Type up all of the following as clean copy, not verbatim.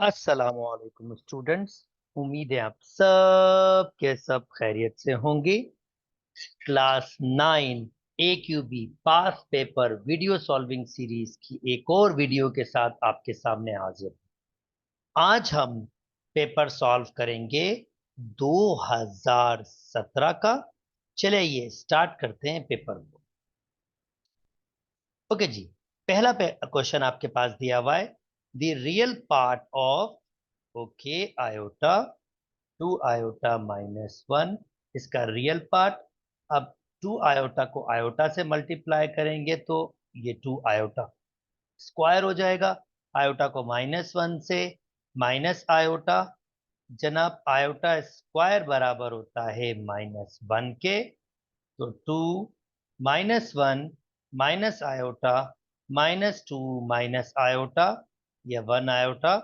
अस्सलामुअलैकुम स्टूडेंट्स। उम्मीद है आप सब के सब खैरियत से होंगे। क्लास 9 AQB पास पेपर वीडियो सॉल्विंग सीरीज की एक और वीडियो के साथ आपके सामने हाजिर हूं। आज हम पेपर सॉल्व करेंगे 2017 का। चलिए स्टार्ट करते हैं पेपर को। ओके जी, पहला क्वेश्चन आपके पास दिया हुआ है। The real part of okay iota 2 iota -1, इसका रियल पार्ट। अब 2 आयोटा को आयोटा से मल्टीप्लाई करेंगे तो ये 2 आयोटा स्क्वायर हो जाएगा। आयोटा को -1 से माइनस आयोटा, जनाब आयोटा स्क्वायर बराबर होता है -1 के। तो 2 -1 माइनस आयोटा -2 माइनस आयोटा, या 1 आयोटा।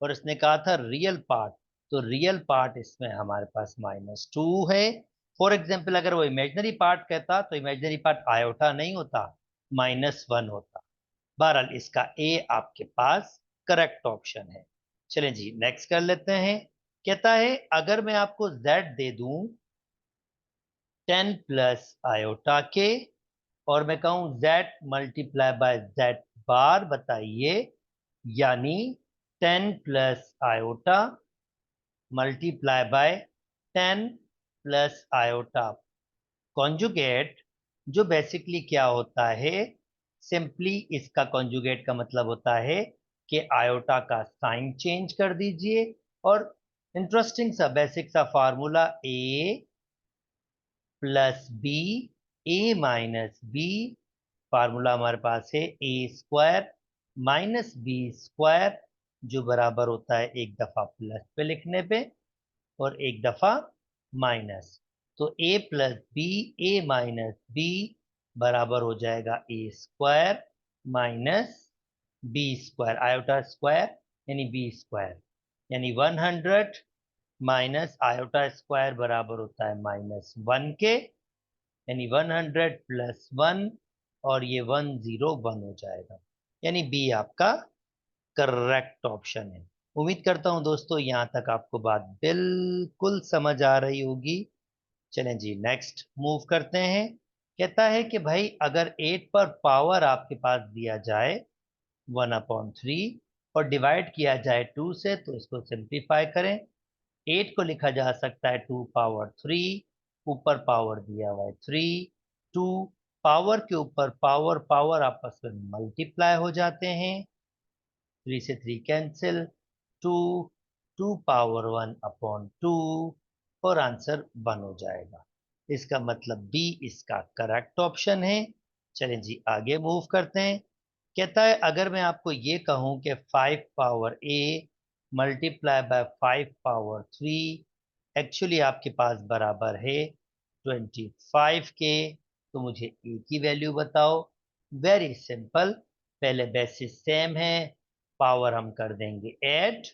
और इसने कहा था रियल पार्ट, तो रियल पार्ट इसमें हमारे पास -2 है। फॉर एग्जाम्पल अगर वो इमेजनरी पार्ट कहता तो इमेजनरी पार्ट आयोटा नहीं होता, -1 होता। बहरहाल इसका ए आपके पास करेक्ट ऑप्शन है। चलें जी नेक्स्ट कर लेते हैं। कहता है अगर मैं आपको z दे दूं 10 + आयोटा के, और मैं कहूं z मल्टीप्लाई बाय z बार, बताइए। यानी 10 + iota multiply by 10 + iota conjugate, जो बेसिकली क्या होता है, सिंपली इसका कॉन्जुगेट का मतलब होता है कि आयोटा का साइन चेंज कर दीजिए। और इंटरेस्टिंग सा बेसिक सा formula A + B, A - B, formula हमारे पास है A² -B², जो बराबर होता है एक दफा प्लस पे लिखने पे और एक दफा माइनस। तो A + B, A - B बराबर हो जाएगा A² -B², आयोटा स्क्वायर यानी B², यानी 100 माइनस आयोटा स्क्वायर बराबर होता है -1 के, यानी 100 + 1, और ये 101 हो जाएगा। यानी बी आपका करेक्ट ऑप्शन है। उम्मीद करता हूं दोस्तों यहां तक आपको बात बिल्कुल समझ आ रही होगी। चलें जी नेक्स्ट मूव करते हैं। कहता है कि भाई अगर 8 पर पावर आपके पास दिया जाए 1/3 और डिवाइड किया जाए 2 से, तो इसको सिंप्लीफाई करें। 8 को लिखा जा सकता है 2 पावर 3, ऊपर पावर दिया हुआ है 3, 2 पावर के ऊपर पावर, पावर आपस में मल्टीप्लाई हो जाते हैं, 3 से 3 कैंसिल, 2 2 पावर 1/2, और आंसर 1 हो जाएगा। इसका मतलब बी इसका करेक्ट ऑप्शन है। चलें जी आगे मूव करते हैं। कहता है अगर मैं आपको ये कहूं कि 5 power multiply by 5 power 3 actually आपके पास बराबर है 25 के, तो मुझे ए की वैल्यू बताओ। वेरी सिंपल, पहले बेसिस सेम है, पावर हम कर देंगे ऐड,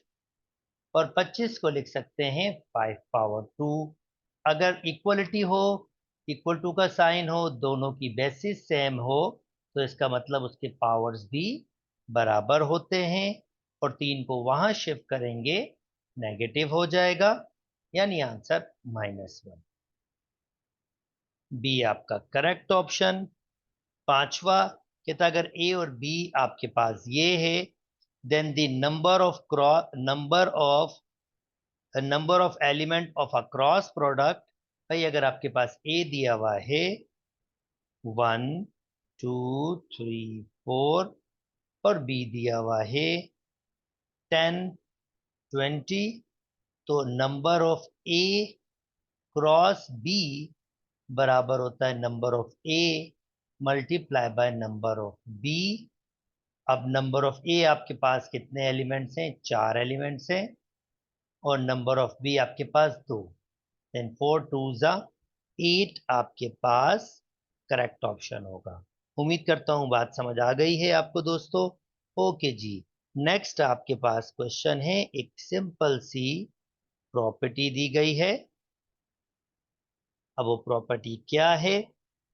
और 25 को लिख सकते हैं 5 पावर 2। अगर इक्वलिटी हो, इक्वल टू का साइन हो, दोनों की बेसिस सेम हो, तो इसका मतलब उसके पावर्स भी बराबर होते हैं, और 3 को वहां शिफ्ट करेंगे नेगेटिव हो जाएगा, यानी आंसर -1। बी आपका करेक्ट ऑप्शन। पांचवा कहता अगर ए और बी आपके पास ये है, then the number of element of a cross product. भाई अगर आपके पास ए दिया हुआ है 1 2 3 4, और बी दिया हुआ है 10 20, तो number of A cross B बराबर होता है number of A multiply by number of B. अब नंबर ऑफ ए आपके पास कितने एलिमेंट्स हैं, 4 एलिमेंट्स हैं, और नंबर ऑफ बी आपके पास 2, देन 4 2 8 आपके पास करेक्ट ऑप्शन होगा। उम्मीद करता हूं बात समझ आ गई है आपको दोस्तों। ओके जी, नेक्स्ट आपके पास क्वेश्चन है, एक सिंपल सी प्रॉपर्टी दी गई है। अब वो प्रॉपर्टी क्या है,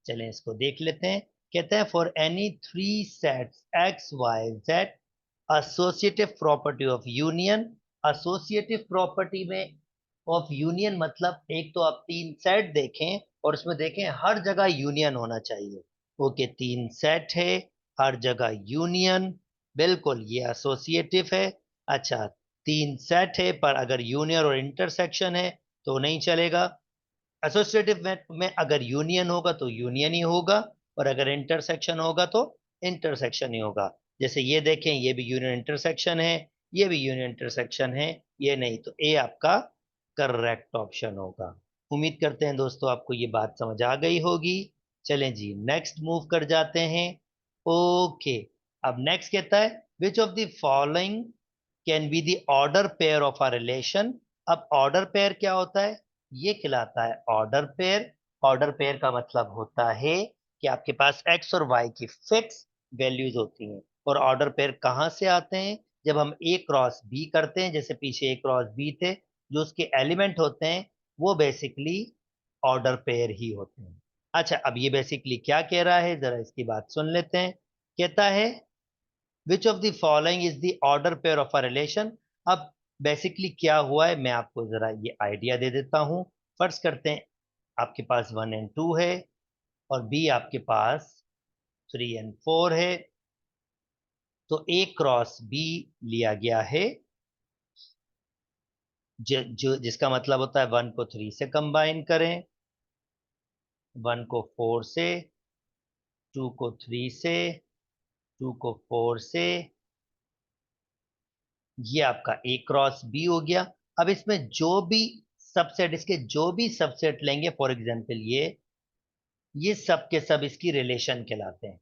चलें इसको देख लेते हैं। कहते हैं for any 3 sets x y z associative property of union. Associative property में ऑफ यूनियन मतलब एक तो आप तीन सेट देखें और उसमें देखें हर जगह यूनियन होना चाहिए। ओके, तीन सेट है, हर जगह यूनियन, बिल्कुल ये एसोसिएटिव है। अच्छा, तीन सेट है पर अगर यूनियन और इंटरसेक्शन है तो नहीं चलेगा। एसोसिएटिव में अगर यूनियन होगा तो यूनियन ही होगा, और अगर इंटरसेक्शन होगा तो इंटरसेक्शन ही होगा। जैसे ये देखें, ये भी यूनियन इंटरसेक्शन है, ये भी यूनियन इंटरसेक्शन है, ये नहीं, तो ए आपका करेक्ट ऑप्शन होगा। उम्मीद करते हैं दोस्तों आपको ये बात समझ आ गई होगी। चलें जी, नेक्स्ट मूव कर जाते हैं। ओके, अब नेक्स्ट कहता है विच of the following can be the order pair of a relation. अब ऑर्डर पेयर क्या होता है, ये कहलाता है ऑर्डर पेयर। ऑर्डर पेयर का मतलब होता है कि आपके पास एक्स और वाई की फिक्स वैल्यूज होती हैं। और ऑर्डर पेयर कहाँ से आते हैं, जब हम ए क्रॉस बी करते हैं, जैसे पीछे ए क्रॉस बी थे, जो उसके एलिमेंट होते हैं वो बेसिकली ऑर्डर पेयर ही होते हैं। अच्छा, अब ये बेसिकली क्या कह रहा है, जरा इसकी बात सुन लेते हैं। कहता है विच of the following is the order pair of a relation. अब बेसिकली क्या हुआ है, मैं आपको जरा ये आइडिया दे देता हूं। फर्ज करते हैं आपके पास 1 और 2 है, और बी आपके पास 3 और 4 है। तो ए क्रॉस बी लिया गया है, जो जिसका मतलब होता है 1 को 3 से कंबाइन करें, 1 को 4 से, 2 को 3 से, 2 को 4 से। ये आपका ए क्रॉस बी हो गया। अब इसमें जो भी सबसेट, इसके जो भी सबसेट लेंगे, फॉर एग्जांपल ये सब के सब इसकी रिलेशन कहलाते हैं।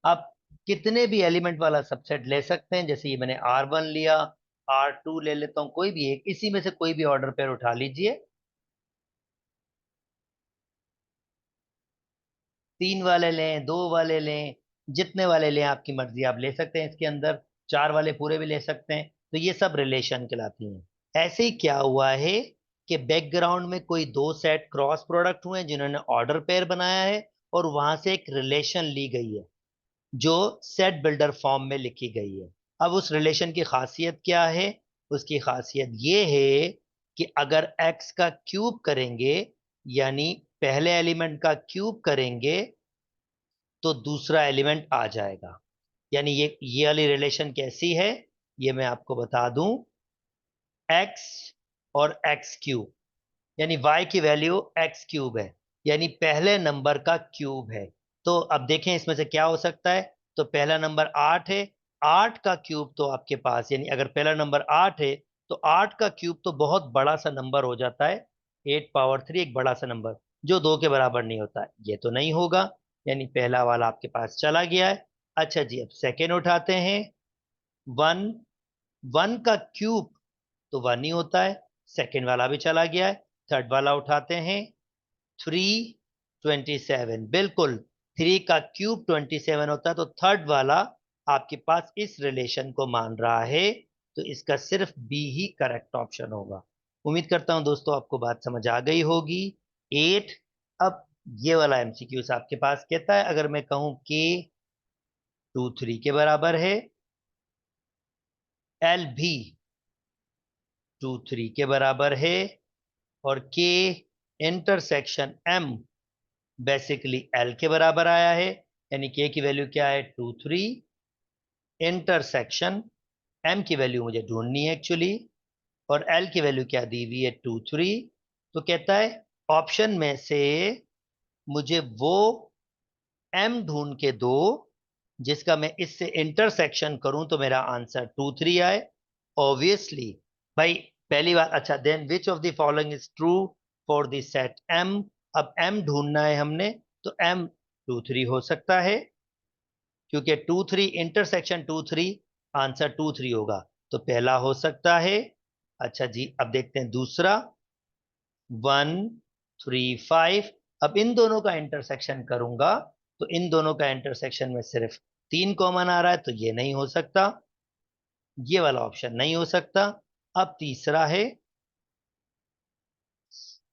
आप कितने भी एलिमेंट वाला सबसेट ले सकते हैं, जैसे ये मैंने R1 लिया, R2 ले लेता हूं, कोई भी एक, इसी में से कोई भी ऑर्डर पेयर उठा लीजिए। 3 वाले लें, 2 वाले लें, जितने वाले लें आपकी मर्जी, आप ले सकते हैं इसके अंदर। 4 वाले पूरे भी ले सकते हैं। तो ये सब रिलेशन कहलाती हैं। ऐसे ही क्या हुआ है कि बैकग्राउंड में कोई दो सेट क्रॉस प्रोडक्ट हुए हैं जिन्होंने ऑर्डर पेयर बनाया है, और वहां से एक रिलेशन ली गई है जो सेट बिल्डर फॉर्म में लिखी गई है। अब उस रिलेशन की खासियत क्या है, उसकी खासियत ये है कि अगर x का क्यूब करेंगे, यानी पहले एलिमेंट का क्यूब करेंगे, तो दूसरा एलिमेंट आ जाएगा। यानी ये वाली रिलेशन कैसी है, ये मैं आपको बता दूं। x और x क्यूब, यानी y की वैल्यू x क्यूब है, यानी पहले नंबर का क्यूब है। तो अब देखें इसमें से क्या हो सकता है। तो पहला नंबर 8 है, 8 का क्यूब तो आपके पास, यानी अगर पहला नंबर 8 है तो 8 का क्यूब तो बहुत बड़ा सा नंबर हो जाता है। 8 पावर 3 एक बड़ा सा नंबर जो 2 के बराबर नहीं होता है, ये तो नहीं होगा। यानी पहला वाला आपके पास चला गया है। अच्छा जी, अब सेकेंड उठाते हैं। 1, 1 का क्यूब तो 1 ही होता है, सेकेंड वाला भी चला गया है। थर्ड वाला उठाते हैं, 3, 27, बिल्कुल 3 का क्यूब 27 होता है। तो थर्ड वाला आपके पास इस रिलेशन को मान रहा है, तो इसका सिर्फ बी ही करेक्ट ऑप्शन होगा। उम्मीद करता हूं दोस्तों आपको बात समझ आ गई होगी। 8। अब ये वाला एमसीक्यू आपके पास कहता है, अगर मैं कहूं के 2 3 के बराबर है, एल भी 2 3 के बराबर है, और के इंटरसेक्शन एम बेसिकली एल के बराबर आया है, यानी के की वैल्यू क्या है 2 3, इंटरसेक्शन एम की वैल्यू मुझे ढूंढनी है एक्चुअली, और एल की वैल्यू क्या दी हुई है 2 3। तो कहता है ऑप्शन में से मुझे वो एम ढूंढ के दो जिसका मैं इससे इंटरसेक्शन करूं तो मेरा आंसर 2 3 आए। ऑब्वियसली भाई, पहली बात, अच्छा then which of the following is true for the set M. अब एम ढूंढना है हमने, तो एम 2 3 हो सकता है, क्योंकि 2 3 इंटरसेक्शन 2 3, आंसर 2 3 होगा, तो पहला हो सकता है। अच्छा जी, अब देखते हैं दूसरा, 1 3 5। अब इन दोनों का इंटरसेक्शन करूंगा, तो इन दोनों का इंटरसेक्शन में सिर्फ 3 कॉमन आ रहा है, तो ये नहीं हो सकता, ये वाला ऑप्शन नहीं हो सकता। अब तीसरा है,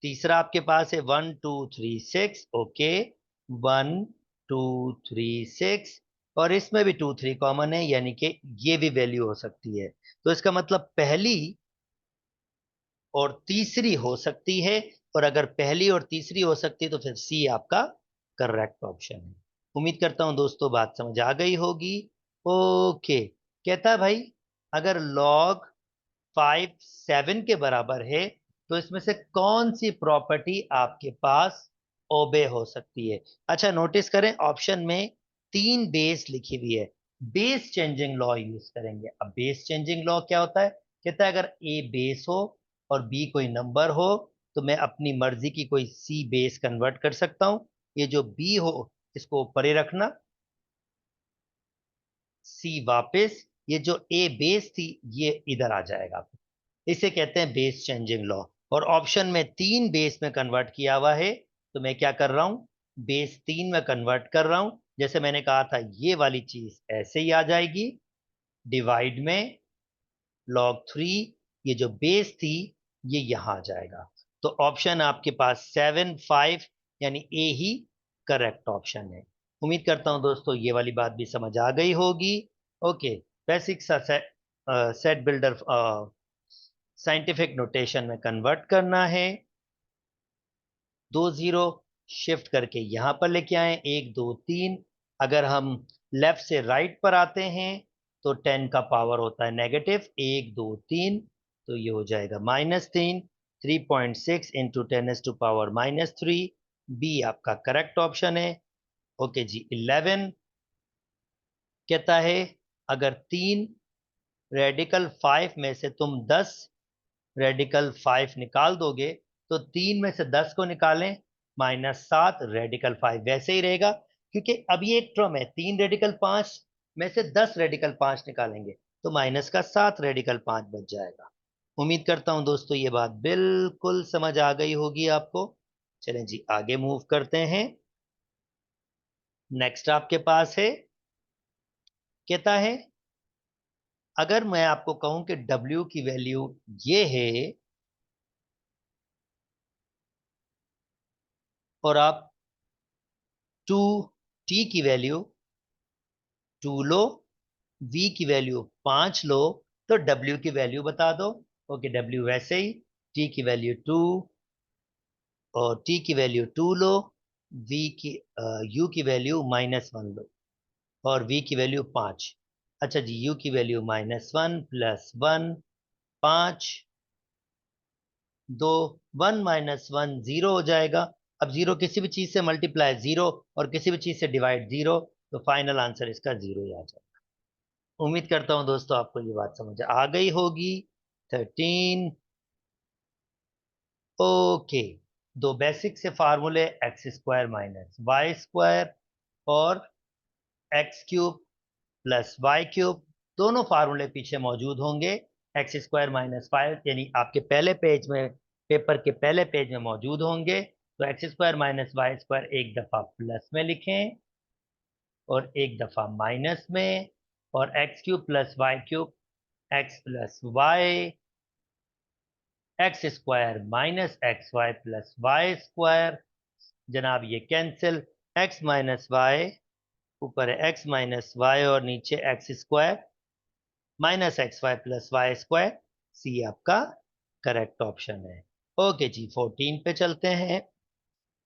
तीसरा आपके पास है 1 2 3 6, ओके, 1 2 3 6, और इसमें भी 2 3 कॉमन है, यानी कि ये भी वैल्यू हो सकती है। तो इसका मतलब पहली और तीसरी हो सकती है, और अगर पहली और तीसरी हो सकती है तो फिर सी आपका करेक्ट ऑप्शन है। उम्मीद करता हूं दोस्तों बात समझ आ गई होगी। ओके, कहता है भाई अगर log 5 7 के बराबर है तो इसमें से कौन सी प्रॉपर्टी आपके पास ओबे हो सकती है। अच्छा नोटिस करें, ऑप्शन में 3 बेस लिखी हुई है। बेस चेंजिंग लॉ यूज करेंगे। अब बेस चेंजिंग लॉ क्या होता है? कहता है अगर ए बेस हो और बी कोई नंबर हो तो मैं अपनी मर्जी की कोई सी बेस कन्वर्ट कर सकता हूं। ये जो बी हो इसको परे रखना, सी वापस, ये जो ए बेस थी ये इधर आ जाएगा। इसे कहते हैं बेस चेंजिंग लॉ। और ऑप्शन में 3 बेस में कन्वर्ट किया हुआ है, तो मैं क्या कर रहा हूं, बेस 3 में कन्वर्ट कर रहा हूं। जैसे मैंने कहा था ये वाली चीज ऐसे ही आ जाएगी, डिवाइड में log 3, ये जो बेस थी ये यहां आ जाएगा। तो ऑप्शन आपके पास 7 5 यानी ए ही करेक्ट ऑप्शन है। उम्मीद करता हूं दोस्तों ये वाली बात भी समझ आ गई होगी। ओके, बेसिक सा सेट बिल्डर साइंटिफिक नोटेशन में कन्वर्ट करना है। 2 0 शिफ्ट करके यहां पर लेके आए, 1 2 3। अगर हम लेफ्ट से राइट पर आते हैं तो 10 का पावर होता है नेगेटिव, 1 2 3, तो ये हो जाएगा -3। 3.6 इंटू 10⁻⁻³ बी आपका करेक्ट ऑप्शन है। ओके जी, 11 कहता है अगर 3 रेडिकल 5 में से तुम 10 रेडिकल 5 निकाल दोगे तो 3 में से 10 को निकालें, -7 रेडिकल 5 वैसे ही रहेगा, क्योंकि अब ये एक टर्म है। 3 रेडिकल 5 में से 10 रेडिकल 5 निकालेंगे तो माइनस का 7 रेडिकल 5 बच जाएगा। उम्मीद करता हूं दोस्तों ये बात बिल्कुल समझ आ गई होगी आपको। चलें जी आगे मूव करते हैं। नेक्स्ट आपके पास है, कहता है अगर मैं आपको कहूं कि W की वैल्यू ये है और आप 2T की वैल्यू 2 लो, V की वैल्यू 5 लो, तो W की वैल्यू बता दो। ओके, W वैसे ही T की वैल्यू 2 और T की वैल्यू 2 लो, V की U की वैल्यू -1 लो और V की वैल्यू 5। अच्छा जी, U की वैल्यू -1 + 1 5, 2 1 -1 0 हो जाएगा। अब जीरो किसी भी चीज से मल्टीप्लाई 0 और किसी भी चीज से डिवाइड 0, तो फाइनल आंसर इसका 0 ही आ जाएगा। उम्मीद करता हूं दोस्तों आपको ये बात समझ आ गई होगी। 13। ओके, दो बेसिक से फार्मूले x² - y² और x³ + y³ दोनों फार्मूले पीछे मौजूद होंगे। x² - 5 यानी आपके पहले पेज में, पेपर के पहले पेज में मौजूद होंगे। तो x² - y² एक दफा प्लस में लिखें और एक दफा माइनस में, और x³ + y³ x + y, x² - xy + y²। जनाब ये कैंसिल, x - y ऊपर है x - y और नीचे x² - xy + y²। सी आपका करेक्ट ऑप्शन है। ओके जी, 14 पे चलते हैं।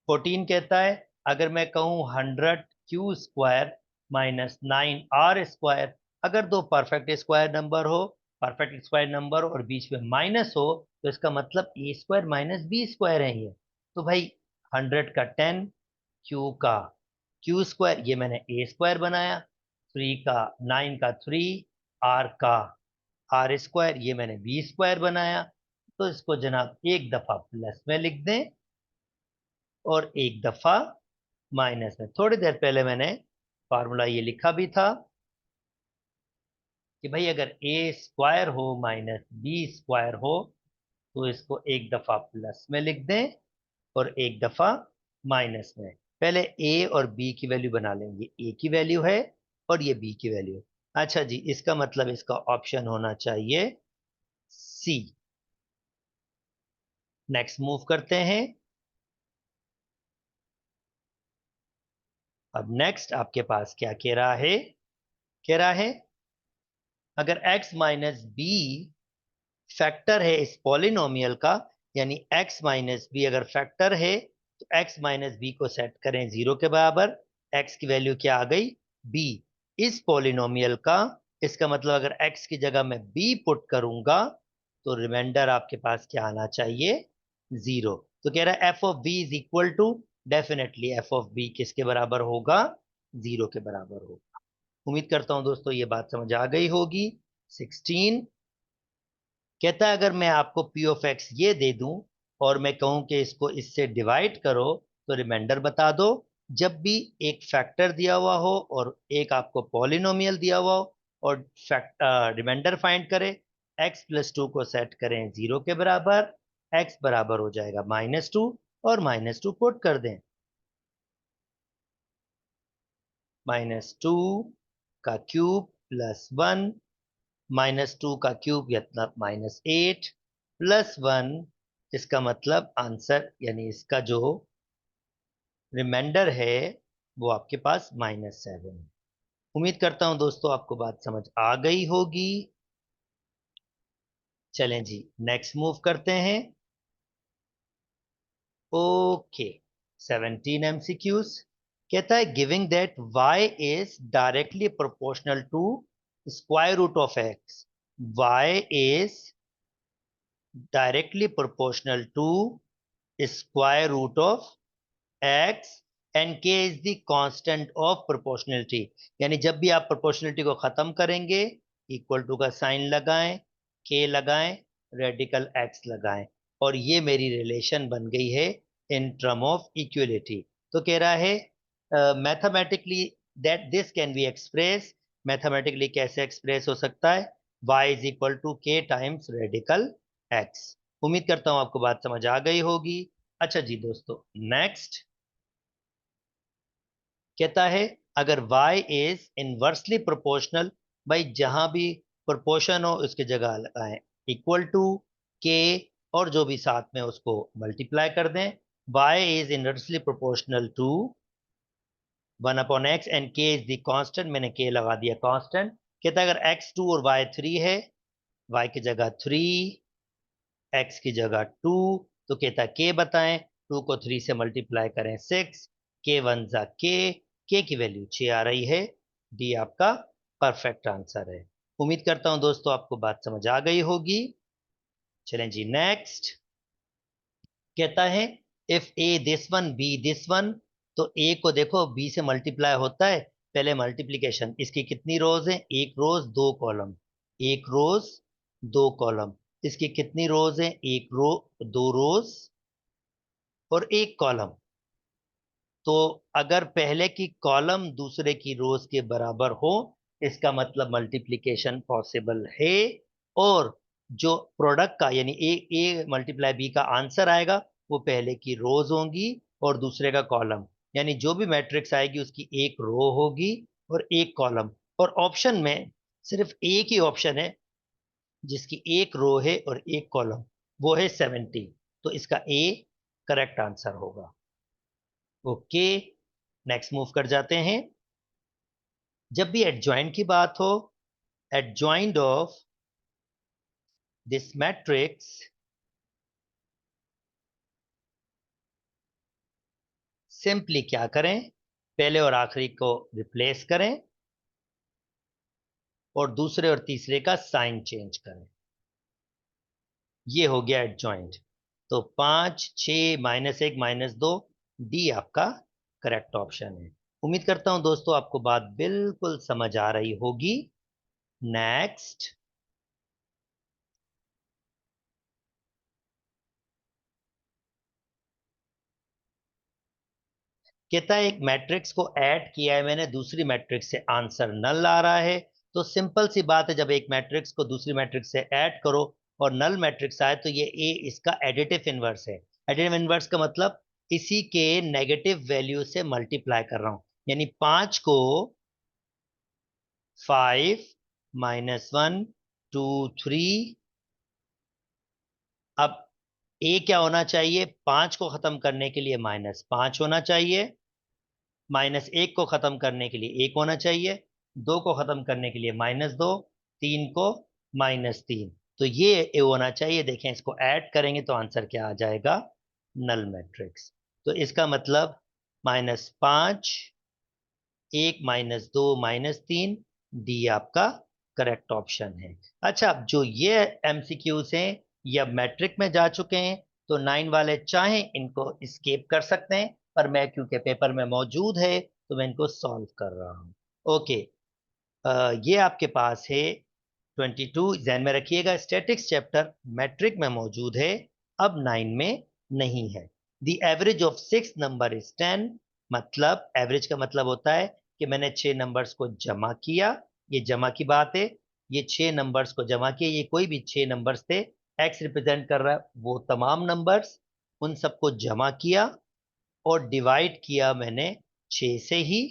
14 कहता है अगर मैं कहूं 100Q² - 9R², अगर दो परफेक्ट स्क्वायर नंबर और बीच में माइनस हो तो इसका मतलब A² - B² है ये। तो भाई 100 का 10, Q का Q² ये मैंने A² बनाया, 3 का 9 का 3, R का R² ये मैंने B² बनाया। तो इसको जनाब एक दफा प्लस में लिख दें और एक दफा माइनस में। थोड़ी देर पहले मैंने फार्मूला ये लिखा भी था कि भाई अगर A² हो -B² हो तो इसको एक दफा प्लस में लिख दें और एक दफा माइनस में। पहले ए और बी की वैल्यू बना लेंगे, ए की वैल्यू है और ये बी की वैल्यू। अच्छा जी, इसका मतलब इसका ऑप्शन होना चाहिए सी। नेक्स्ट मूव करते हैं। अब नेक्स्ट आपके पास क्या कह रहा है, कह रहा है अगर x माइनस बी फैक्टर है इस पॉलिनोमियल का, यानी x माइनस बी अगर फैक्टर है तो x माइनस बी को सेट करें 0 के बराबर। x की वैल्यू क्या आ गई? b। इस पॉलिनोमियल का, इसका मतलब अगर x की जगह मैं b पुट करूंगा तो रिमाइंडर आपके पास क्या आना चाहिए? 0। तो कह रहा है f of b is equal to, definitely f of b किसके बराबर होगा? 0 के बराबर होगा। उम्मीद करता हूं दोस्तों ये बात समझ आ गई होगी। 16 कहता है अगर मैं आपको p ऑफ x ये दे दूं और मैं कहूं कि इसको इससे डिवाइड करो तो रिमाइंडर बता दो। जब भी एक फैक्टर दिया हुआ हो और एक आपको पॉलिनोमियल दिया हुआ हो और रिमाइंडर फाइंड करें, x प्लस 2 को सेट करें 0 के बराबर, x बराबर हो जाएगा -2 और -2 पुट कर दें। -2 का क्यूब प्लस 1, -2 का क्यूब मतलब -8 प्लस 1, इसका मतलब आंसर यानी इसका जो रिमाइंडर है वो आपके पास -7। उम्मीद करता हूं दोस्तों आपको बात समझ आ गई होगी। चलें जी, नेक्स्ट मूव करते हैं। ओके, 17 एमसीक्यूज कहता है giving that y is directly proportional to square root of x, y is directly proportional to square root of x and k is the constant of proportionality। यानी जब भी आप proportionality को खत्म करेंगे, इक्वल टू का साइन लगाएं, k लगाएं, रेडिकल x लगाएं, और ये मेरी रिलेशन बन गई है इन टर्म ऑफ इक्वलिटी। तो कह रहा है mathematically that this can be express, mathematically कैसे एक्सप्रेस हो सकता है? y is equal to k times radical x। उम्मीद करता हूं आपको बात समझ आ गई होगी। अच्छा जी दोस्तों, नेक्स्ट कहता है अगर y इज इनवर्सली प्रोपोर्शनल, भाई जहां भी प्रोपोर्शन हो उसकी जगह लगाएं इक्वल टू k और जो भी साथ में उसको मल्टीप्लाई कर दें। y is inversely proportional to 1/x and k is the constant, मैंने k लगा दिया कांस्टेंट। कहता है अगर x 2 और y 3 है, y की जगह 3, x की जगह 2, तो कहता है k बताएं। 2 को 3 से मल्टीप्लाई करें 6, k 1 जा k की वैल्यू 6 आ रही है। डी आपका परफेक्ट आंसर है। उम्मीद करता हूं दोस्तों आपको बात समझ आ गई होगी। चलें जी, नेक्स्ट कहता है if A this one B this one, तो ए को देखो b से मल्टीप्लाई होता है, पहले मल्टीप्लीकेशन, इसकी कितनी रोज है? एक रोज दो कॉलम, एक रोज दो कॉलम। इसकी कितनी रोज है? एक रो, दो रोज और एक कॉलम। तो अगर पहले की कॉलम दूसरे की रोज के बराबर हो, इसका मतलब मल्टीप्लिकेशन पॉसिबल है। और जो प्रोडक्ट का यानी ए मल्टीप्लाई बी का आंसर आएगा वो पहले की रोज होंगी और दूसरे का कॉलम, यानी जो भी मैट्रिक्स आएगी उसकी एक रो होगी और एक कॉलम। और ऑप्शन में सिर्फ एक ही ऑप्शन है जिसकी एक रो है और एक कॉलम, वो है 70। तो इसका ए करेक्ट आंसर होगा। ओके, नेक्स्ट मूव कर जाते हैं। जब भी एडजॉइंट की बात हो, adjoint of this matrix, simply क्या करें? पहले और आखिरी को रिप्लेस करें और दूसरे और तीसरे का साइन चेंज करें। ये हो गया एडजॉइंट। तो 5 6 -1 -2, डी आपका करेक्ट ऑप्शन है। उम्मीद करता हूं दोस्तों आपको बात बिल्कुल समझ आ रही होगी। नेक्स्ट कहता है एक मैट्रिक्स को ऐड किया है मैंने दूसरी मैट्रिक्स से, आंसर नल आ रहा है। तो सिंपल सी बात है, जब एक मैट्रिक्स को दूसरी मैट्रिक्स से ऐड करो और नल मैट्रिक्स आए तो ये ए इसका एडिटिव इनवर्स है। एडिटिव इनवर्स का मतलब इसी के नेगेटिव वैल्यू से मल्टीप्लाई कर रहा हूं, यानी 5 को 5 -1 2 3। अब ए क्या होना चाहिए? 5 को खत्म करने के लिए -5 होना चाहिए, -1 को खत्म करने के लिए 1 होना चाहिए। 2 को खत्म करने के लिए -2, 3 को -3, तो ये होना चाहिए। देखें, इसको ऐड करेंगे तो आंसर क्या आ जाएगा? Null matrix. तो इसका मतलब -5, 1 -2 -3, डी आपका करेक्ट ऑप्शन है। अच्छा, अब जो ये एमसीक्यूज हैं ये अब मैट्रिक में जा चुके हैं, तो 9 वाले चाहें इनको स्केप कर सकते हैं, पर मैं क्योंकि पेपर में मौजूद है तो मैं इनको सॉल्व कर रहा हूँ। ओके, ये आपके पास है 22, ध्यान में रखिएगा स्टैटिक्स चैप्टर मैट्रिक में मौजूद है, अब 9 में नहीं है। The average of 6 number is 10, मतलब एवरेज का मतलब होता है कि मैंने 6 नंबर्स को जमा किया, ये जमा की बात है, ये 6 नंबर्स को जमा किया, ये कोई भी 6 नंबर्स थे, एक्स रिप्रेजेंट कर रहा है वो तमाम नंबर्स, उन सबको जमा किया और डिवाइड किया मैंने 6 से ही,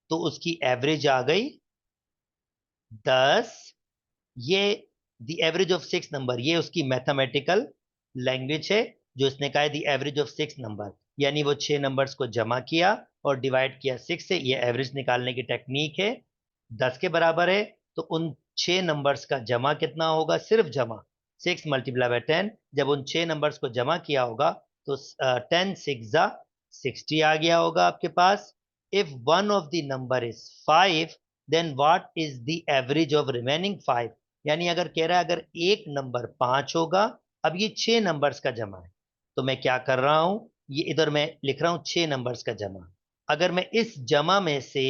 तो उसकी एवरेज आ गई 10। ये द एवरेज ऑफ 6 नंबर, ये उसकी मैथमेटिकल लैंग्वेज है, जो इसने कहा है द एवरेज ऑफ 6 नंबर, यानी वो 6 नंबर्स को जमा किया और डिवाइड किया 6 से, ये एवरेज निकालने की टेक्निक है। 10 के बराबर है, तो उन 6 नंबर्स का जमा कितना होगा? सिर्फ जमा 6 मल्टीप्लाई बाय 10, जब उन 6 नंबर्स को जमा किया होगा तो 10 6 जा 60 आ गया होगा आपके पास। If one of the number is 5, then what is the average of remaining 5? यानी अगर कह रहा है अगर एक नंबर 5 होगा, अब ये 6 नंबर्स का जमा है, तो मैं क्या कर रहा हूं, ये इधर मैं लिख रहा हूं 6 नंबर्स का जमा। अगर मैं इस जमा में से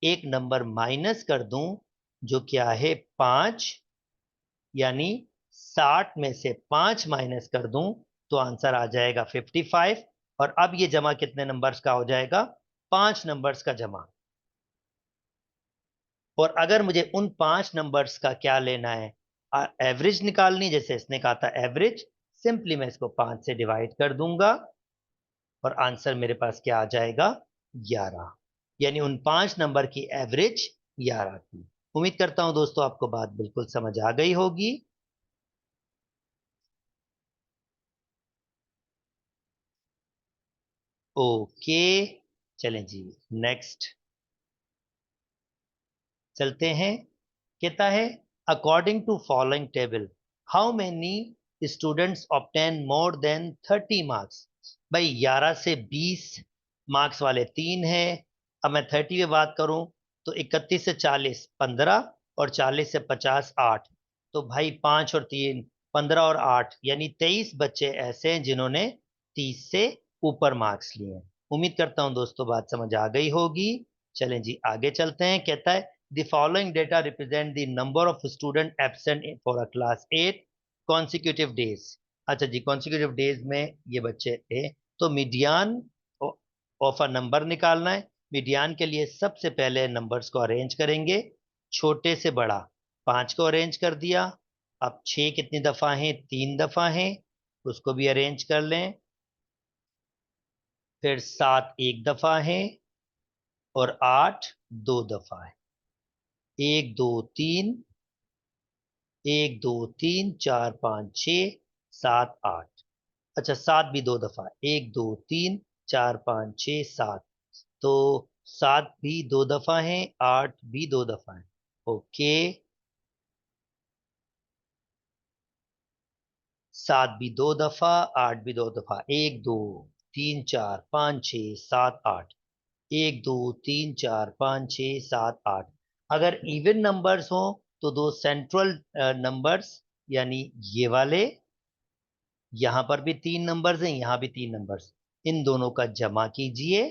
एक नंबर माइनस कर दूं, जो क्या है 5, यानी 60 में से 5 माइनस कर दूं, तो आंसर आ जाएगा 55। और अब ये जमा कितने नंबर्स का हो जाएगा? 5 नंबर्स का जमा। और अगर मुझे उन 5 नंबर्स का क्या लेना है, एवरेज निकालनी, जैसे इसने कहा था एवरेज, सिंपली मैं इसको 5 से डिवाइड कर दूंगा और आंसर मेरे पास क्या आ जाएगा? 11। यानी उन 5 नंबर की एवरेज 11 थी। उम्मीद करता हूं दोस्तों आपको बात बिल्कुल समझ आ गई होगी। ओके, चलें जी, नेक्स्ट चलते हैं। कहता है according to following table how many students obtain more than 30 marks? भाई 11 से 20 मार्क्स वाले 3 हैं। अब मैं 30 पे बात करूं तो 31 से 40 15, और 40 से 50 8, तो भाई 5 और 3 15 और 8, यानी 23 बच्चे ऐसे हैं जिन्होंने 30 से ऊपर मार्क्स लिए हैं। उम्मीद करता हूं दोस्तों बात समझ आ गई होगी। चलें जी आगे चलते हैं। कहता है the following data represent the number of student absent for a class 8 consecutive days। अच्छा जी, consecutive days में ये बच्चे थे, तो मीडियन ऑफ अ नंबर निकालना है। मीडियन के लिए सबसे पहले नंबर्स को अरेंज करेंगे, छोटे से बड़ा। 5 को अरेंज कर दिया। अब 6 कितनी दफा है? 3 दफा है, उसको भी अरेंज कर लें। फिर 7 एक दफा है, और 8 दो दफा है। 1 2 3, 1 2 3 4 5 6 7 8। अच्छा, 7 भी दो दफा है, 1 2 3 4 5 6 7, तो 7 भी दो दफा है, 8 भी दो दफा है। ओके, 7 भी दो दफा, 8 भी दो दफा, 1 2 3 4 5 6 7 8, 1 2 3 4 5 6 7 8। अगर इवन नंबर्स हो तो दो सेंट्रल नंबर्स, यानी ये वाले, यहां पर भी 3 नंबर्स हैं, यहां भी 3 नंबर्स, इन दोनों का जमा कीजिए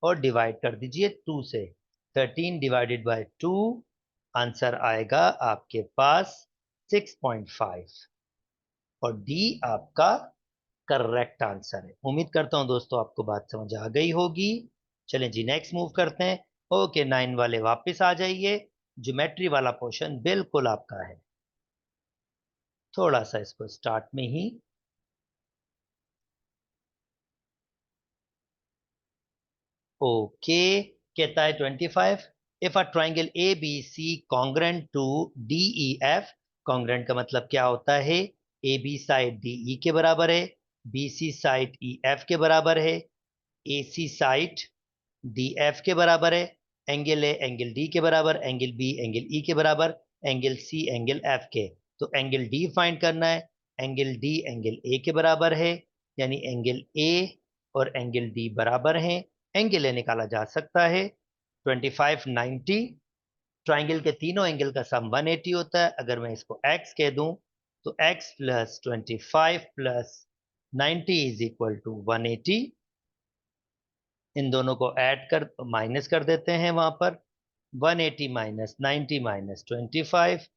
और डिवाइड कर दीजिए 2 से। 13 डिवाइडेड बाय 2, आंसर आएगा आपके पास 6.5, और डी आपका करेक्ट आंसर है। उम्मीद करता हूं दोस्तों आपको बात समझ आ गई होगी। चलें जी नेक्स्ट मूव करते हैं। ओके, 9 वाले वापस आ जाइए। ज्योमेट्री वाला पोर्शन बिल्कुल आपका है। थोड़ा सा इसको स्टार्ट में ही, ओके, कहता है 25, if a triangle A B C congruent to D E F. Congruent का मतलब क्या होता है? A B side D E के बराबर है, B C side E F के बराबर है, A C side D F के बराबर है, एंगल ए एंगल डी के बराबर, एंगल बी एंगल ई के बराबर, एंगल सी एंगल एफ के। तो एंगल डी फाइंड करना है। एंगल डी एंगल ए के बराबर है, यानी एंगल ए और एंगल डी बराबर हैं। एंगल ए निकाला जा सकता है 25 90। ट्राइंगल के तीनों एंगल का सम 180 होता है। अगर मैं इसको x कह दूं तो x plus 25 plus 90 is equal to 180। इन दोनों को ऐड कर माइनस कर देते हैं वहां पर। 180 माइनस 90 माइनस 25,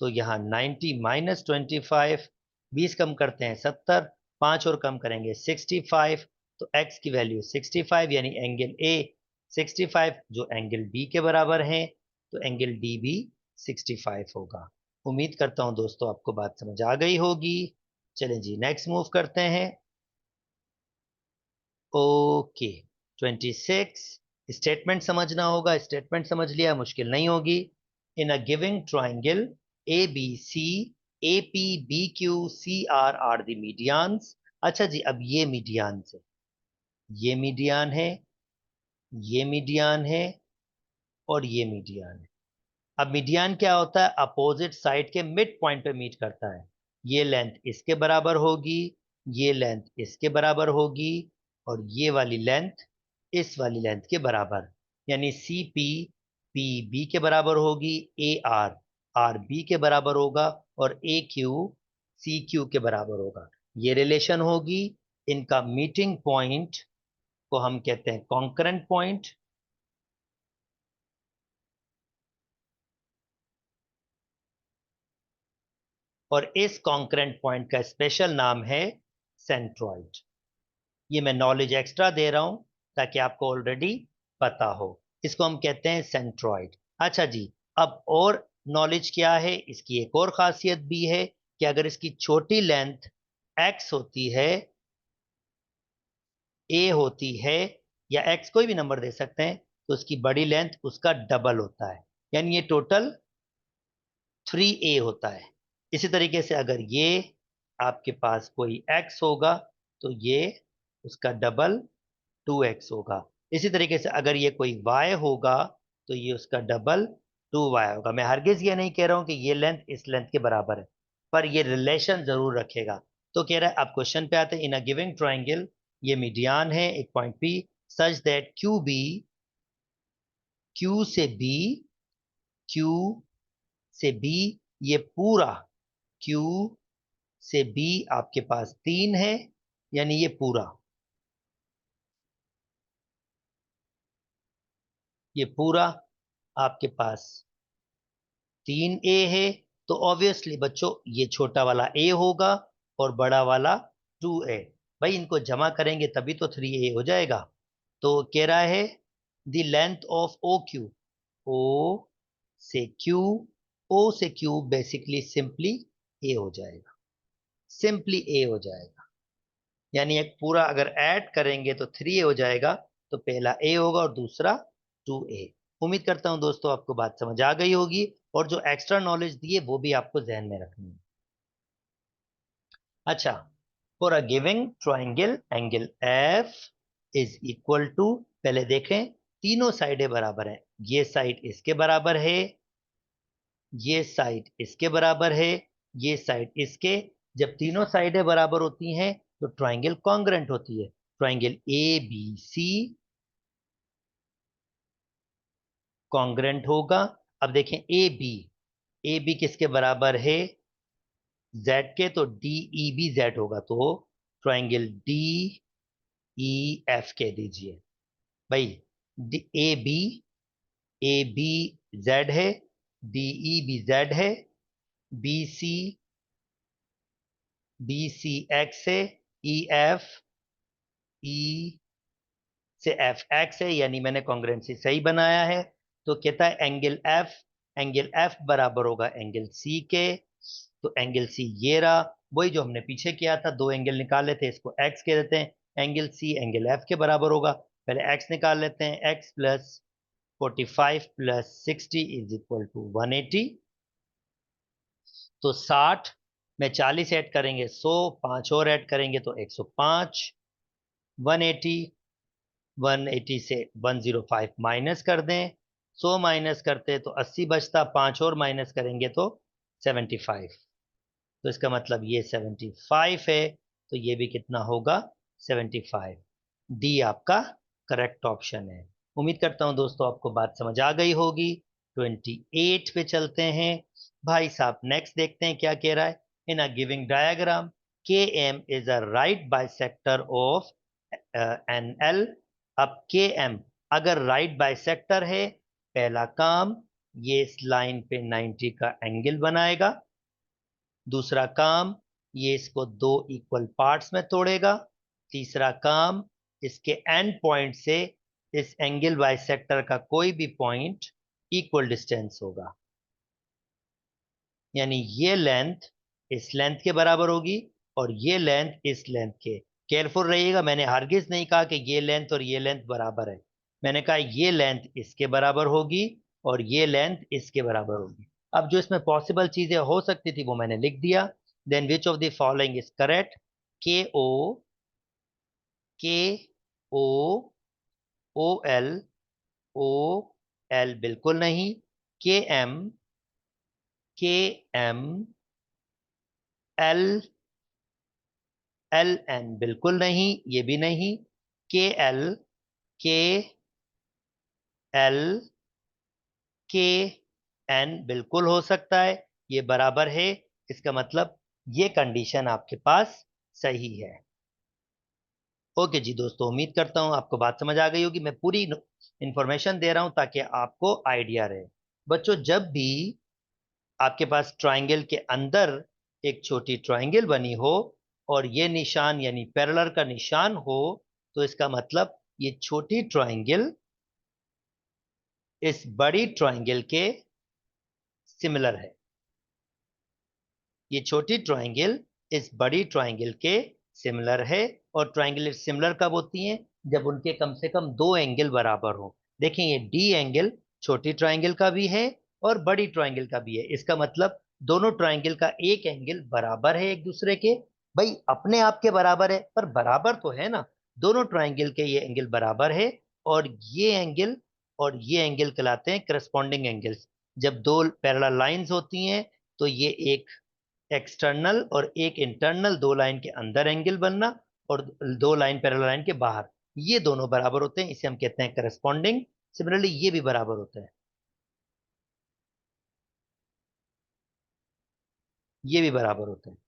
तो यहाँ 90 माइनस 25, 20 कम करते हैं 70, 5 और कम करेंगे 65। तो x की वैल्यू 65, यानी एंगल ए 65 जो एंगल बी के बराबर है, तो एंगल डी भी 65 होगा। उम्मीद करता हूं दोस्तों आपको बात समझ आ गई होगी। चलें जी नेक्स्ट मूव करते हैं। ओके 26 स्टेटमेंट समझना होगा। स्टेटमेंट समझ लिया, मुश्किल नहीं होगी। In a giving triangle A B C, A P B Q C are the medians. अच्छा जी, अब ये मीडियंस है, ये मीडियन है, ये मीडियन है और ये मीडियन है। अब मीडियन क्या होता है? अपोजिट साइड के मिड पॉइंट पे मीट करता है। ये लेंथ इसके बराबर होगी, ये लेंथ इसके बराबर होगी और ये वाली लेंथ इस वाली लेंथ के बराबर, यानी सी पी पी बी के बराबर होगी, ए आर आर बी के बराबर होगा और ए क्यू सी क्यू के बराबर होगा। ये रिलेशन होगी। इनका मीटिंग पॉइंट को हम कहते हैं कॉन्करेंट पॉइंट। और इस कॉन्करेंट पॉइंट का स्पेशल नाम है सेंट्रॉइड। ये मैं नॉलेज एक्स्ट्रा दे रहा हूं ताकि आपको ऑलरेडी पता हो। इसको हम कहते हैं सेंट्रॉइड। अच्छा जी, अब और नॉलेज क्या है? इसकी एक और खासियत भी है कि अगर इसकी छोटी लेंथ x होती है, a होती है, या x कोई भी नंबर दे सकते हैं, तो उसकी बड़ी लेंथ उसका डबल होता है, यानी ये टोटल 3a होता है। इसी तरीके से अगर ये आपके पास कोई x होगा तो ये उसका डबल 2x होगा। इसी तरीके से अगर ये कोई y होगा तो ये उसका डबल 2y होगा। मैं हरगिज ये नहीं कह रहा हूं कि ये लेंथ इस लेंथ के बराबर है, पर ये रिलेशन जरूर रखेगा। तो कह रहा है, आप क्वेश्चन पे आते हैं। इन अ गिविंग ट्राइंगल, ये मीडियन है एक point P such that Q B, Q से बी, क्यू से बी, ये पूरा क्यू से बी आपके पास 3 है, यानी ये पूरा, ये पूरा आपके पास 3a है। तो ऑब्वियसली बच्चों ये छोटा वाला a होगा और बड़ा वाला 2a। भाई इनको जमा करेंगे तभी तो 3a हो जाएगा। तो कह रहा है the length of O Q, O से क्यू, ओ से क्यू बेसिकली सिंपली a हो जाएगा, सिंपली a हो जाएगा। यानी एक पूरा अगर ऐड करेंगे तो 3a हो जाएगा। तो पहला a होगा और दूसरा 2a। उम्मीद करता हूं दोस्तों आपको बात समझ आ गई होगी, और जो एक्स्ट्रा नॉलेज दी है वो भी आपको जहन में रखनी है। अच्छा, for a giving triangle angle F is equal to, पहले देखें तीनों साइडें बराबर हैं। ये साइड इसके बराबर है, ये साइड इसके बराबर है, ये साइड इसके। जब तीनों साइडें बराबर होती हैं तो ट्राइंगल कॉन्ग्रेंट होती है। Triangle A B C congruent होगा। अब देखें ए बी किसके बराबर है? जेड के। तो डी ई बी जेड होगा, तो ट्राइंगल डी ई एफ कह दीजिए। भाई ए बी जेड है, डी ई बी जेड है, बी सी एक्स है, एफ ई से एफ एक्स है, यानी मैंने कॉन्ग्रेंसी सही बनाया है। तो कहता है एंगल एफ बराबर होगा एंगल सी के। तो एंगल सी ये रहा, वही जो हमने पीछे किया था, दो एंगल निकाले थे, इसको एक्स कह देते हैं। एंगल सी एंगल एफ के बराबर होगा। पहले एक्स निकाल लेते हैं। X plus 45 plus 60 is equal to 180। तो 60 में 40 ऐड करेंगे 100, 5 और ऐड करेंगे तो 105। 180 से 105 माइनस कर दें 100 माइनस करते तो 80 बचता, 5 और माइनस करेंगे तो 75। तो इसका मतलब ये 75 है, तो ये भी कितना होगा 75। डी आपका करेक्ट ऑप्शन है। उम्मीद करता हूं दोस्तों आपको बात समझ आ गई होगी। 28 पे चलते हैं भाई साहब। नेक्स्ट देखते हैं क्या कह रहा है। In a giving diagram K M is a right bisector of N L. अब के एम अगर राइट बाइसेक्टर है, पहला काम ये इस लाइन पे 90 का एंगल बनाएगा। दूसरा काम ये इसको दो इक्वल पार्ट्स में तोड़ेगा। तीसरा काम इसके एंड पॉइंट से इस एंगल बाइसेक्टर का कोई भी पॉइंट इक्वल डिस्टेंस होगा, यानी ये लेंथ इस लेंथ के बराबर होगी और ये लेंथ इस लेंथ के। केयरफुल रहिएगा, मैंने हरगिज नहीं कहा कि ये लेंथ और ये लेंथ बराबर है। मैंने कहा ये लेंथ इसके बराबर होगी और ये लेंथ इसके बराबर होगी। अब जो इसमें पॉसिबल चीजें हो सकती थी वो मैंने लिख दिया। Then which of the following is correct. K O, O L बिल्कुल नहीं। के एम, के एम एल, एल एन बिल्कुल नहीं, ये भी नहीं। के एल, के एल, के एन बिल्कुल हो सकता है, ये बराबर है। इसका मतलब ये कंडीशन आपके पास सही है। ओके जी दोस्तों, उम्मीद करता हूं आपको बात समझ आ गई होगी। मैं पूरी इंफॉर्मेशन दे रहा हूं ताकि आपको आइडिया रहे। बच्चों, जब भी आपके पास ट्राइंगल के अंदर एक छोटी ट्राइंगल बनी हो और ये निशान यानी पैरेलल का निशान हो, तो इसका मतलब ये छोटी ट्राइंगल इस बड़ी ट्राइंगल के सिमिलर है। ये छोटी ट्राइंगल इस बड़ी ट्राइंगल के सिमिलर है। और ट्राइंगल सिमिलर कब होती हैं? जब उनके कम से कम दो एंगल बराबर हो। देखें, ये डी एंगल छोटी ट्राइंगल का भी है और बड़ी ट्राइंगल का भी है। इसका मतलब दोनों ट्राइंगल का एक एंगल बराबर है एक दूसरे के। भाई अपने आप के बराबर है, पर बराबर तो है ना। दोनों ट्राइंगल के ये एंगल बराबर है और ये एंगल और ये एंगल कहलाते हैं करस्पॉन्डिंग एंगल्स। जब दो पैरेलल लाइंस होती हैं तो ये एक एक्सटर्नल और एक इंटरनल, दो लाइन के अंदर एंगल बनना और दो लाइन पैरेलल लाइन के बाहर, ये दोनों बराबर होते हैं, इसे हम कहते हैं करस्पॉन्डिंग। सिमिलरली ये भी बराबर होते हैं, ये भी बराबर होते हैं।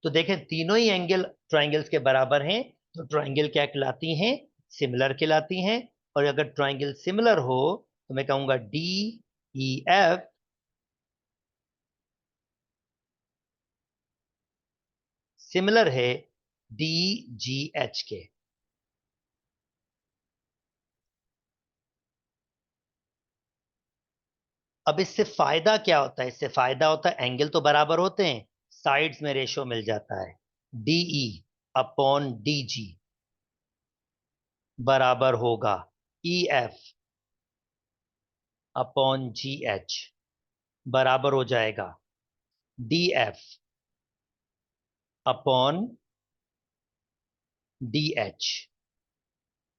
तो देखें, तीनों ही एंगल ट्राइंगल्स के बराबर हैं, तो ट्राइंगल क्या कहलाती हैं? सिमिलर कहलाती हैं। और अगर ट्राइंगल सिमिलर हो तो मैं कहूंगा डी ई एफ सिमिलर है डी जी एच के। अब इससे फायदा क्या होता है? इससे फायदा होता है एंगल तो बराबर होते हैं, साइड्स में रेशो मिल जाता है। डीई अपॉन डी जी बराबर होगा ई एफ अपॉन जी एच, बराबर हो जाएगा D F upon D H.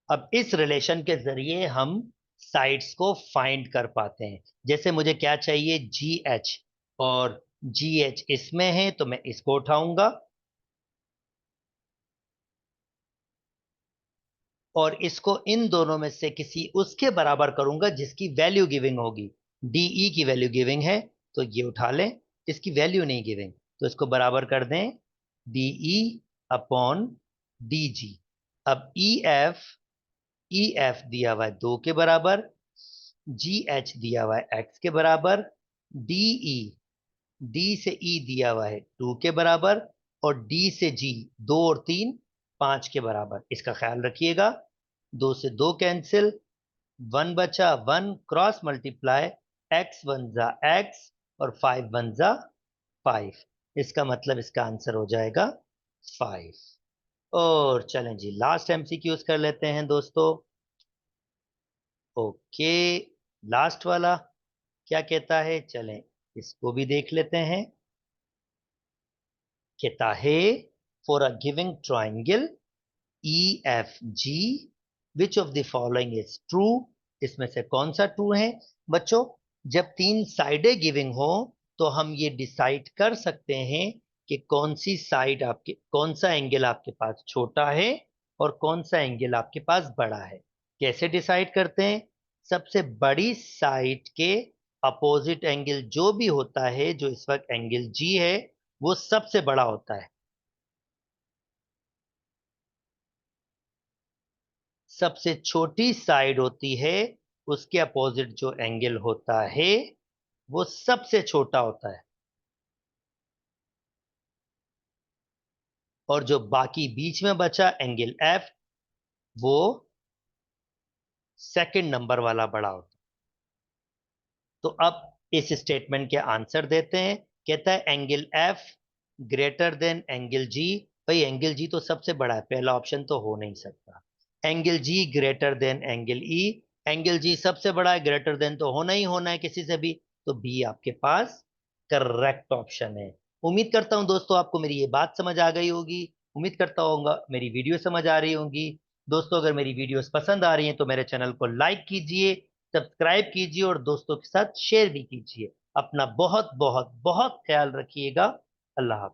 अब इस रिलेशन के जरिए हम साइड्स को फाइंड कर पाते हैं। जैसे मुझे क्या चाहिए, जी एच और जी एच इसमें है तो मैं इसको उठाऊंगा और इसको इन दोनों में से किसी उसके बराबर करूंगा जिसकी वैल्यू गिविंग होगी। डीई की वैल्यू गिविंग है तो ये उठा लें, इसकी वैल्यू नहीं गिविंग तो इसको बराबर कर दें डीई अपॉन डी जी। अब ई एफ दिया हुआ है 2 के बराबर, जी एच दिया हुआ है एक्स के बराबर, डीई डी से ई दिया हुआ है 2 के बराबर और डी से जी 2 और 3 5 के बराबर। इसका ख्याल रखिएगा, 2 से 2 कैंसिल, 1 बचा, 1 क्रॉस मल्टीप्लाई, एक्स वन जा एक्स और 5 वन जा 5। इसका मतलब इसका आंसर हो जाएगा 5। और चलें जी, लास्ट एमसीक्यूज कर लेते हैं दोस्तों। ओके, लास्ट वाला क्या कहता है, चलें इसको भी देख लेते हैं। कहता है for a giving triangle EFG, which of the following is true? इसमें से कौन सा ट्रू है बच्चों? जब तीन साइडें गिविंग हो तो हम ये डिसाइड कर सकते हैं कि कौन सी साइड आपके, कौन सा एंगल आपके पास छोटा है और कौन सा एंगल आपके पास बड़ा है। कैसे डिसाइड करते हैं? सबसे बड़ी साइड के अपोजिट एंगल जो भी होता है, जो इस वक्त एंगल जी है, वो सबसे बड़ा होता है। सबसे छोटी साइड होती है, उसके अपोजिट जो एंगल होता है वो सबसे छोटा होता है, और जो बाकी बीच में बचा एंगल एफ, वो सेकंड नंबर वाला बड़ा होता है। तो अब इस स्टेटमेंट के आंसर देते हैं। कहता है angle F greater than angle G. भाई एंगल जी तो सबसे बड़ा है, पहला ऑप्शन तो हो नहीं सकता। Angle G greater than angle E, angle G सबसे बड़ा है, ग्रेटर देन तो होना ही होना है किसी से भी, तो बी आपके पास करेक्ट ऑप्शन है। उम्मीद करता हूं दोस्तों आपको मेरी ये बात समझ आ गई होगी। उम्मीद करता हूँ मेरी वीडियो समझ आ रही होंगी। दोस्तों अगर मेरी वीडियोस पसंद आ रही हैं तो मेरे चैनल को लाइक कीजिए, सब्सक्राइब कीजिए और दोस्तों के साथ शेयर भी कीजिए। अपना बहुत बहुत बहुत ख्याल रखिएगा। अल्लाह हाफ़िज़।